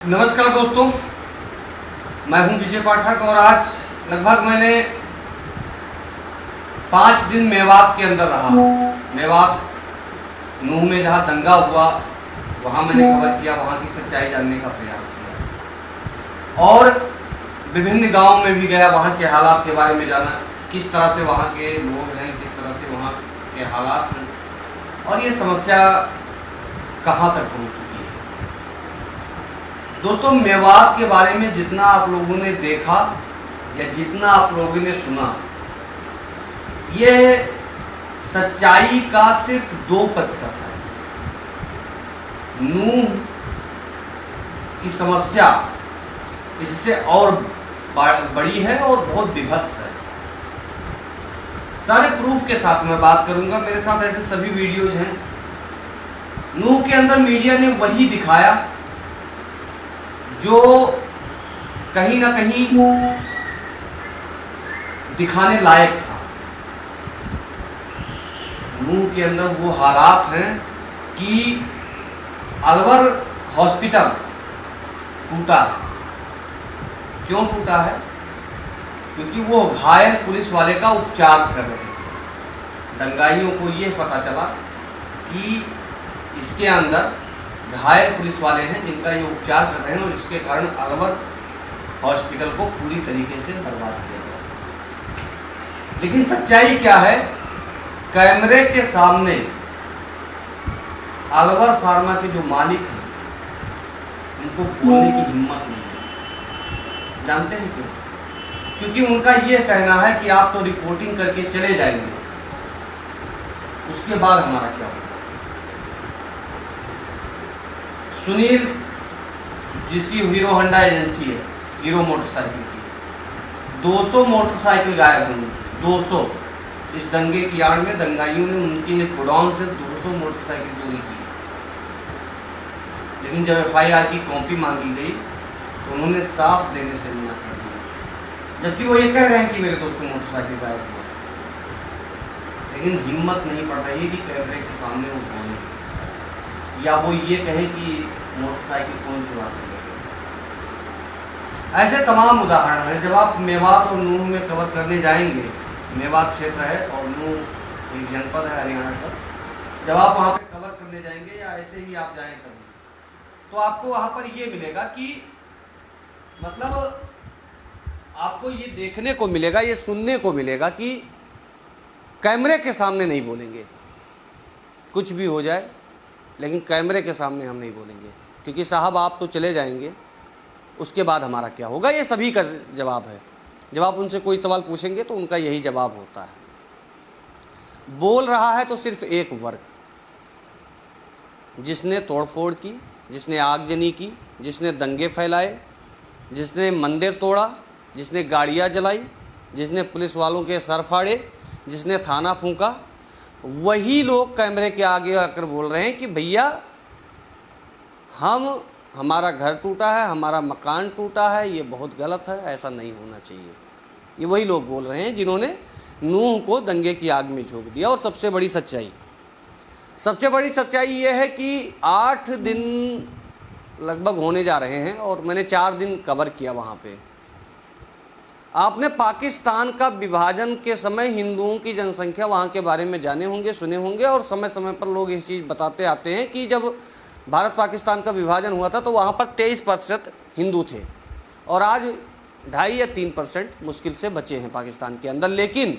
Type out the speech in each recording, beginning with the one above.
नमस्कार दोस्तों, मैं हूं विजय पाठक और आज लगभग मैंने 5 दिन मेवात के अंदर रहा। मेवात नूह में जहां दंगा हुआ वहां मैंने कवर किया, वहां की सच्चाई जानने का प्रयास किया और विभिन्न गांवों में भी गया, वहां के हालात के बारे में जाना, किस तरह से वहां के लोग हैं, किस तरह से वहां के हालात हैं और ये समस्या कहां तक पहुंच चुकी है। दोस्तों, मेवात के बारे में जितना आप लोगों ने देखा या जितना आप लोगों ने सुना, यह सच्चाई का सिर्फ 2% है। नूह की समस्या इससे और बड़ी है और बहुत विभत्स है। सारे प्रूफ के साथ मैं बात करूंगा, मेरे साथ ऐसे सभी वीडियोज हैं। नूह के अंदर मीडिया ने वही दिखाया जो कहीं ना कहीं दिखाने लायक था। नूह के अंदर वो हालात हैं कि अलवर हॉस्पिटल टूटा। क्यों टूटा है? क्योंकि वो घायल पुलिस वाले का उपचार कर रहे थे। दंगाइयों को ये पता चला कि इसके अंदर घायल पुलिस वाले हैं जिनका ये उपचार कर रहे हैं और इसके कारण अलवर हॉस्पिटल को पूरी तरीके से बर्बाद किया गया। लेकिन सच्चाई क्या है? कैमरे के सामने अलवर फार्मा के जो मालिक हैं उनको बोलने की हिम्मत नहीं है। जानते हैं क्यों? क्योंकि उनका ये कहना है कि आप तो रिपोर्टिंग करके चले जाएंगे, उसके बाद हमारा क्या होगा। सुनील, जिसकी हीरो होंडा एजेंसी है, हीरो मोटरसाइकिल की, 200 मोटरसाइकिल गायब हुई। 200 इस दंगे की आड़ में दंगाइयों ने उनके गोडाउन से 200 मोटरसाइकिल चोरी की। लेकिन जब FIR की कॉपी मांगी गई तो उन्होंने साफ देने से मना कर दिया, जबकि वो ये कह रहे हैं कि मेरे 200 मोटरसाइकिल गायब हुआ। लेकिन हिम्मत नहीं पड़ रही कि कैमरे के सामने वो बोले या वो ये कहें कि मोटरसाइकिल कौन चुराते हैं। ऐसे तमाम उदाहरण हैं। जब आप मेवात और नूह में कवर करने जाएंगे, मेवात क्षेत्र है और नूह एक जनपद है हरियाणा का, जब आप वहाँ पे कवर करने जाएंगे या ऐसे ही आप जाएं कभी, तो आपको वहाँ पर ये मिलेगा कि मतलब आपको ये देखने को मिलेगा, ये सुनने को मिलेगा कि कैमरे के सामने नहीं बोलेंगे, कुछ भी हो जाए लेकिन कैमरे के सामने हम नहीं बोलेंगे, क्योंकि साहब आप तो चले जाएंगे, उसके बाद हमारा क्या होगा। ये सभी का जवाब है। जब आप उनसे कोई सवाल पूछेंगे तो उनका यही जवाब होता है। बोल रहा है तो सिर्फ एक वर्ग, जिसने तोड़फोड़ की, जिसने आगजनी की, जिसने दंगे फैलाए, जिसने मंदिर तोड़ा, जिसने गाड़ियाँ जलाई, जिसने पुलिस वालों के सर फाड़े, जिसने थाना फूंका, वही लोग कैमरे के आगे आकर बोल रहे हैं कि भैया हमारा घर टूटा है, हमारा मकान टूटा है, ये बहुत गलत है, ऐसा नहीं होना चाहिए। ये वही लोग बोल रहे हैं जिन्होंने नूह को दंगे की आग में झोंक दिया। और सबसे बड़ी सच्चाई ये है कि 8 दिन लगभग होने जा रहे हैं और मैंने 4 दिन कवर किया वहाँ पे। आपने पाकिस्तान का विभाजन के समय हिंदुओं की जनसंख्या वहाँ के बारे में जाने होंगे, सुने होंगे और समय समय पर लोग इस चीज़ बताते आते हैं कि जब भारत पाकिस्तान का विभाजन हुआ था तो वहाँ पर 23% हिंदू थे और आज 2.5 या 3% मुश्किल से बचे हैं पाकिस्तान के अंदर। लेकिन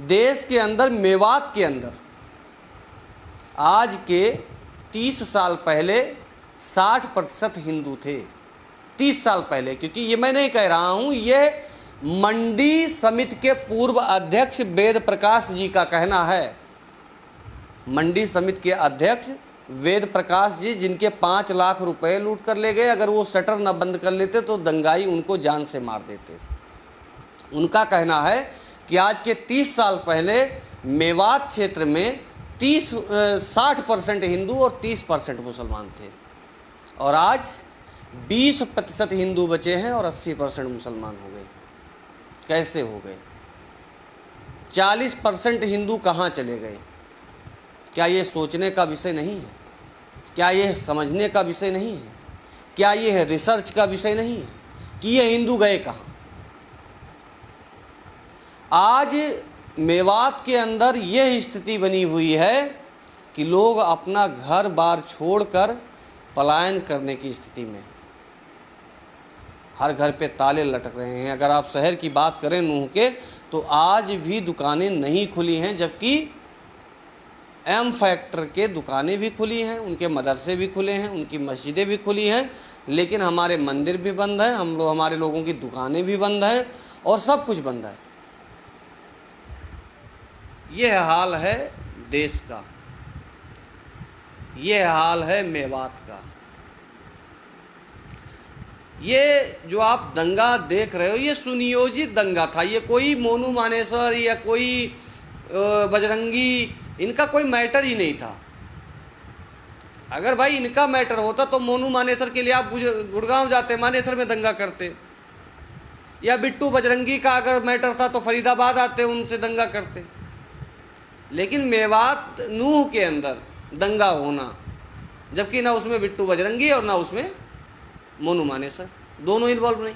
देश के अंदर, मेवात के अंदर आज के 30 साल पहले 60% हिंदू थे। 30 साल पहले, क्योंकि ये मैं नहीं कह रहा हूँ, ये मंडी समिति के पूर्व अध्यक्ष वेद प्रकाश जी का कहना है। मंडी समिति के अध्यक्ष वेद प्रकाश जी, जिनके 5 लाख रुपए लूट कर ले गए, अगर वो शटर न बंद कर लेते तो दंगाई उनको जान से मार देते। उनका कहना है कि आज के 30 साल पहले मेवात क्षेत्र में 60% हिंदू और 30% मुसलमान थे और आज 20% हिंदू बचे हैं और 80% मुसलमान हो गए। कैसे हो गए? 40% हिंदू कहाँ चले गए? क्या ये सोचने का विषय नहीं है? क्या ये समझने का विषय नहीं है? क्या ये है रिसर्च का विषय नहीं है कि ये हिंदू गए कहाँ? आज मेवात के अंदर यह स्थिति बनी हुई है कि लोग अपना घर बार छोड़कर पलायन करने की स्थिति में, हर घर पे ताले लटक रहे हैं। अगर आप शहर की बात करें नूह के, तो आज भी दुकानें नहीं खुली हैं, जबकि एम फैक्टर के दुकानें भी खुली हैं, उनके मदरसे भी खुले हैं, उनकी मस्जिदें भी खुली हैं, लेकिन हमारे मंदिर भी बंद हैं, हमारे लोगों की दुकानें भी बंद हैं और सब कुछ बंद है। यह हाल है देश का, यह हाल है मेवात का। ये जो आप दंगा देख रहे हो, ये सुनियोजित दंगा था। ये कोई मोनू मानेसर या कोई बजरंगी, इनका कोई मैटर ही नहीं था। अगर भाई इनका मैटर होता तो मोनू मानेसर के लिए आप गुड़गांव जाते, मानेसर में दंगा करते, या बिट्टू बजरंगी का अगर मैटर था तो फरीदाबाद आते, उनसे दंगा करते। लेकिन मेवात नूह के अंदर दंगा होना, जबकि ना उसमें बिट्टू बजरंगी और ना उसमें मोनू मानेसर, दोनों इन्वॉल्व नहीं,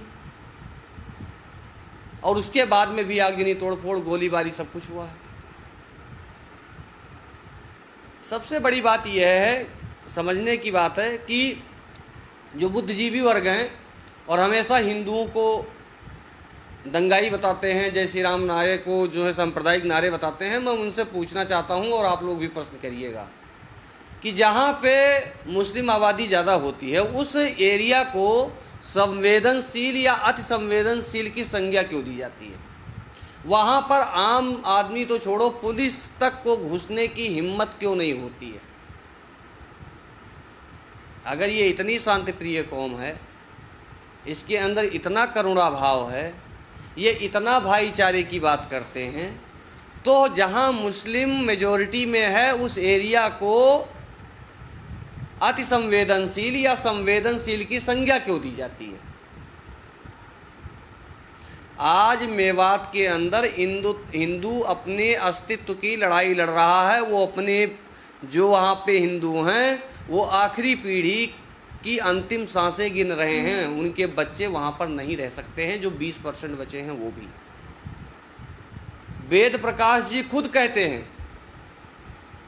और उसके बाद में भी आगजनी, तोड़फोड़, गोलीबारी सब कुछ हुआ है। सबसे बड़ी बात यह है, समझने की बात है कि जो बुद्धिजीवी वर्ग हैं और हमेशा हिंदुओं को दंगाई बताते हैं, जय श्री राम नारे को जो है सांप्रदायिक नारे बताते हैं, मैं उनसे पूछना चाहता हूं और आप लोग भी प्रश्न करिएगा कि जहां पे मुस्लिम आबादी ज़्यादा होती है उस एरिया को संवेदनशील या अति संवेदनशील की संज्ञा क्यों दी जाती है? वहाँ पर आम आदमी तो छोड़ो, पुलिस तक को घुसने की हिम्मत क्यों नहीं होती है? अगर ये इतनी शांतिप्रिय कौम है, इसके अंदर इतना करुणा भाव है, ये इतना भाईचारे की बात करते हैं, तो जहाँ मुस्लिम मेजॉरिटी में है उस एरिया को अति संवेदनशील या संवेदनशील की संज्ञा क्यों दी जाती है? आज मेवात के अंदर हिंदू अपने अस्तित्व की लड़ाई लड़ रहा है। वो अपने जो वहाँ पे हिंदू हैं, वो आखिरी पीढ़ी की अंतिम सांसें गिन रहे हैं। उनके बच्चे वहाँ पर नहीं रह सकते हैं, जो 20% बचे हैं वो भी। वेद प्रकाश जी खुद कहते हैं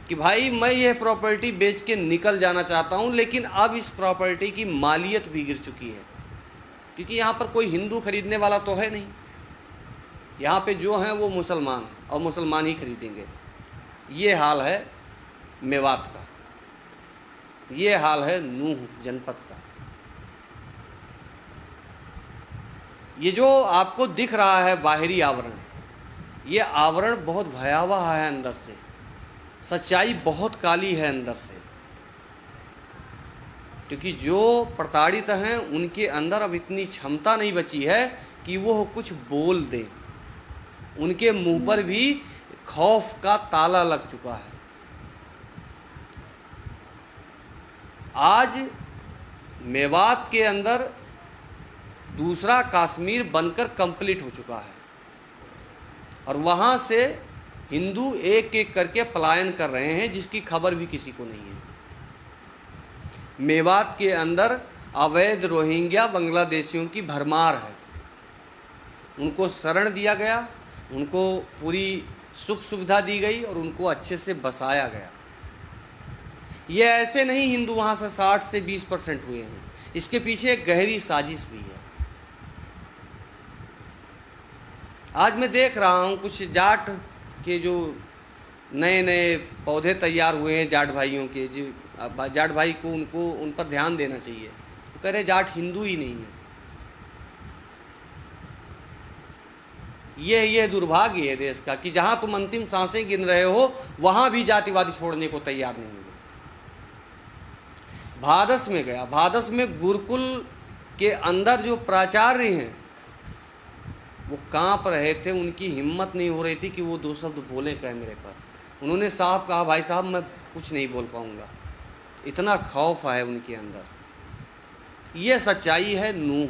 कि भाई मैं यह प्रॉपर्टी बेच के निकल जाना चाहता हूँ, लेकिन अब इस प्रॉपर्टी की मालियत भी गिर चुकी है, क्योंकि यहाँ पर कोई हिंदू खरीदने वाला तो है नहीं। यहाँ पे जो हैं वो मुसलमान हैं और मुसलमान ही खरीदेंगे। ये हाल है मेवात का, ये हाल है नूह जनपद का। ये जो आपको दिख रहा है बाहरी आवरण, ये आवरण बहुत भयावह है अंदर से, सच्चाई बहुत काली है अंदर से, क्योंकि जो प्रताड़ित हैं उनके अंदर अब इतनी क्षमता नहीं बची है कि वो कुछ बोल दें। उनके मुंह पर भी खौफ का ताला लग चुका है। आज मेवात के अंदर दूसरा कश्मीर बनकर कंप्लीट हो चुका है और वहाँ से हिंदू एक एक करके पलायन कर रहे हैं, जिसकी खबर भी किसी को नहीं है। मेवात के अंदर अवैध रोहिंग्या बांग्लादेशियों की भरमार है। उनको शरण दिया गया, उनको पूरी सुख सुविधा दी गई और उनको अच्छे से बसाया गया। ये ऐसे नहीं हिंदू वहाँ से 60 से 20% हुए हैं, इसके पीछे एक गहरी साजिश भी है। आज मैं देख रहा हूँ कुछ जाट के जो नए नए पौधे तैयार हुए हैं जाट भाइयों के, जो जाट भाई को उन पर ध्यान देना चाहिए। तो कह रहे जाट हिंदू ही नहीं है। यह दुर्भाग्य है देश का कि जहाँ तुम अंतिम सांसें गिन रहे हो वहाँ भी जातिवादी छोड़ने को तैयार नहीं हुए। भादस में गया, भादस में गुरुकुल के अंदर जो प्राचार्य हैं वो कांप रहे थे, उनकी हिम्मत नहीं हो रही थी कि वो 2 शब्द बोले कैमरे पर। उन्होंने साफ कहा, भाई साहब मैं कुछ नहीं बोल पाऊंगा, इतना खौफ है उनके अंदर। ये सच्चाई है नूह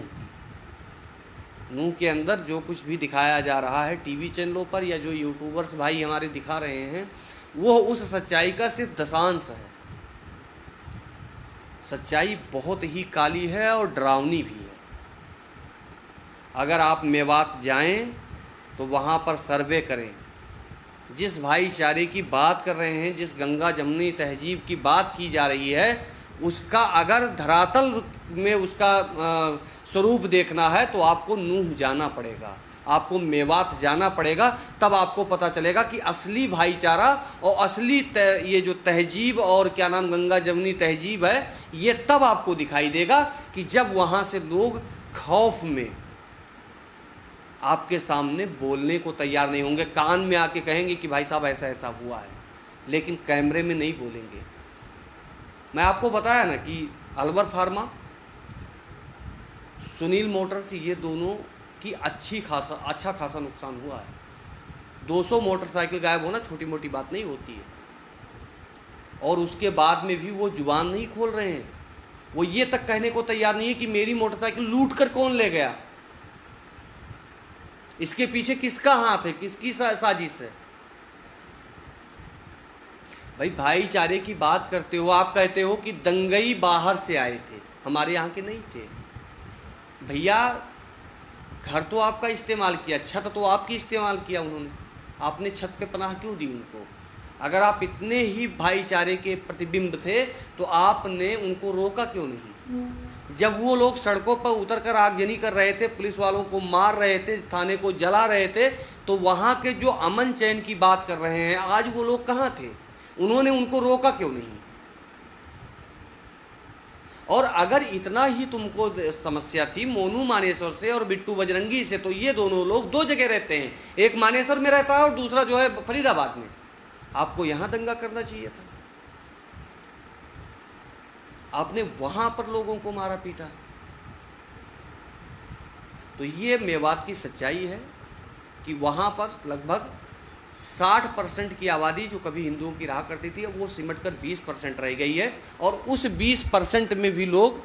के अंदर। जो कुछ भी दिखाया जा रहा है टीवी चैनलों पर या जो यूट्यूबर्स भाई हमारे दिखा रहे हैं, वो उस सच्चाई का सिर्फ दशांश है। सच्चाई बहुत ही काली है और डरावनी भी है। अगर आप मेवात जाएं तो वहाँ पर सर्वे करें। जिस भाईचारे की बात कर रहे हैं, जिस गंगा जमुनी तहजीब की बात की जा रही है, उसका अगर धरातल में उसका स्वरूप देखना है तो आपको नूह जाना पड़ेगा, आपको मेवात जाना पड़ेगा। तब आपको पता चलेगा कि असली भाईचारा और असली ये जो तहजीब और क्या नाम गंगा जमुनी तहजीब है, ये तब आपको दिखाई देगा कि जब वहाँ से लोग खौफ में आपके सामने बोलने को तैयार नहीं होंगे, कान में आके कहेंगे कि भाई साहब ऐसा ऐसा हुआ है, लेकिन कैमरे में नहीं बोलेंगे। मैं आपको बताया ना कि अलवर फार्मा, सुनील मोटर्स, ये दोनों की अच्छा खासा नुकसान हुआ है। 200 मोटरसाइकिल गायब होना छोटी मोटी बात नहीं होती है। और उसके बाद में भी वो जुबान नहीं खोल रहे हैं, वो ये तक कहने को तैयार नहीं है कि मेरी मोटरसाइकिल लूट कर कौन ले गया, इसके पीछे किसका हाथ है, किसकी साजिश है। भाई भाईचारे की बात करते हो, आप कहते हो कि दंगई बाहर से आए थे, हमारे यहाँ के नहीं थे। भैया घर तो आपका इस्तेमाल किया, छत तो आपकी इस्तेमाल किया उन्होंने, आपने छत पे पनाह क्यों दी उनको? अगर आप इतने ही भाईचारे के प्रतिबिंब थे तो आपने उनको रोका क्यों नहीं? जब वो लोग सड़कों पर उतरकर आगजनी कर रहे थे, पुलिस वालों को मार रहे थे, थाने को जला रहे थे, तो वहाँ के जो अमन चैन की बात कर रहे हैं, आज वो लोग कहाँ थे? उन्होंने उनको रोका क्यों नहीं? और अगर इतना ही तुमको समस्या थी मोनू मानेसर से और बिट्टू बजरंगी से, तो ये दोनों लोग 2 जगह रहते हैं, एक मानेसर में रहता है और दूसरा जो है फरीदाबाद में। आपको यहाँ दंगा करना चाहिए था, आपने वहां पर लोगों को मारा पीटा। तो ये मेवात की सच्चाई है कि वहां पर लगभग 60% की आबादी जो कभी हिंदुओं की रहा करती थी, वो सिमटकर 20% रह गई है। और उस 20% में भी लोग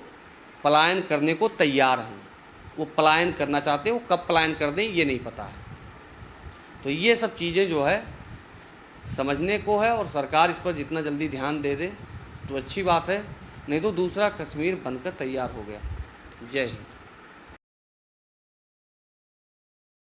पलायन करने को तैयार हैं। वो पलायन करना चाहते हैं, वो कब पलायन कर दें ये नहीं पता है। तो ये सब चीज़ें जो है समझने को है, और सरकार इस पर जितना जल्दी ध्यान दे दे तो अच्छी बात है, नहीं तो दूसरा कश्मीर बनकर तैयार हो गया। जय हिंद।